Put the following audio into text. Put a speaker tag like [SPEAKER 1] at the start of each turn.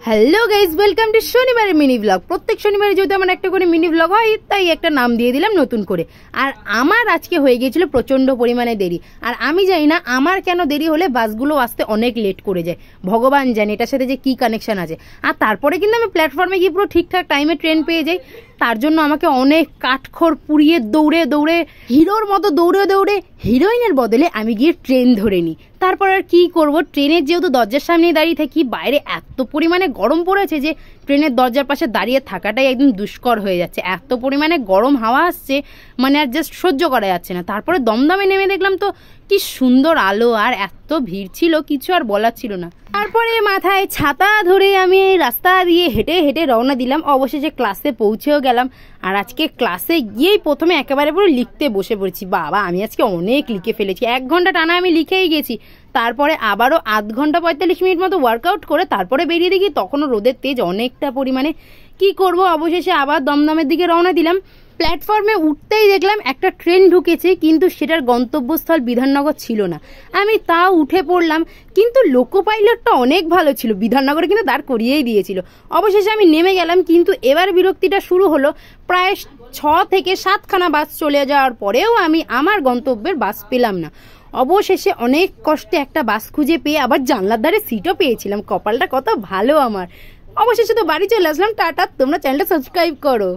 [SPEAKER 1] Hello guys, welcome to শনিবারের mini blog. প্রত্যেক শনিবারে যেহেতু আমার একটা করে মিনি ব্লগ হয়, তাই একটা নাম দিয়ে দিলাম নতুন করে। আর আমার আজকে হয়ে গিয়েছিল প্রচণ্ড পরিমাণে দেরি। আর আমি জানি না আমার কেন দেরি হলে বাসগুলো আসতে অনেক লেট করে যায়, ভগবান জানে এটার সাথে যে কী কানেকশন আছে। আর তারপরে কিন্তু আমি প্ল্যাটফর্মে গিয়ে পুরো ঠিকঠাক টাইমে ট্রেন পেয়ে যাই। তার জন্য আমাকে অনেক কাঠখড় পুড়িয়ে দৌড়ে দৌড়ে হিরোর মতো দৌড়ে দৌড়ে হিরোইনের বদলে আমি গিয়ে ট্রেন ধরে নিই। তারপর আর কী করবো, ট্রেনের যেহেতু দরজার সামনে দাঁড়িয়ে থাকি, বাইরে এত পরিমাণে গরম পড়েছে যে ট্রেনের দরজার পাশে দাঁড়িয়ে থাকাটাই একদম দুষ্কর হয়ে যাচ্ছে। এত পরিমাণে গরম হাওয়া আসছে, মানে আর জাস্ট সহ্য করা যাচ্ছে না। তারপরে দমদমে নেমে দেখলাম তো কি সুন্দর আলো, আর এত ভিড় ছিল কিছু আর বলার ছিল না। তারপরে মাথায় ছাতা ধরে আমি এই রাস্তা দিয়ে হেঁটে হেঁটে রওনা দিলাম। অবশেষে ক্লাসে পৌঁছেও গেলাম। আর আজকে ক্লাসে গিয়েই প্রথমে একেবারে পুরো লিখতে বসে পড়েছি। বাবা, আমি আজকে অনেক লিখে ফেলেছি। 1 ঘন্টা টানা আমি লিখেই গেছি। তারপরে আবারও 0.5 ঘন্টা 45 মিনিট মতো ওয়ার্কআউট করে তারপরে বেরিয়ে দেখি তখনও রোদের তেজ অনেকটা পরিমাণে। কি করব, অবশেষে আবার দমদমের দিকে রওনা দিলাম। প্ল্যাটফর্মে উঠতেই দেখলাম একটা ট্রেন ঢুকেছে, কিন্তু সেটার গন্তব্যস্থল বিধাননগর ছিল না। আমি তাও উঠে পড়লাম, কিন্তু লোকো পাইলটটা অনেক ভালো ছিল, বিধাননগরে কিন্তু দাঁড় করিয়েই দিয়েছিল। অবশেষে আমি নেমে গেলাম, কিন্তু এবার বিরক্তিটা শুরু হলো। প্রায় 6 থেকে 7খানা বাস চলে যাওয়ার পরেও আমি আমার গন্তব্যের বাস পেলাম না। অবশেষে অনেক কষ্টে একটা বাস খুঁজে পেয়ে আবার জানলার ধারে সিটও পেয়েছিলাম। কপালটা কত ভালো আমার। অবশেষে তো বাড়ি চলে আসলাম। টাটা, তোমরা চ্যানেলটা সাবস্ক্রাইব করো।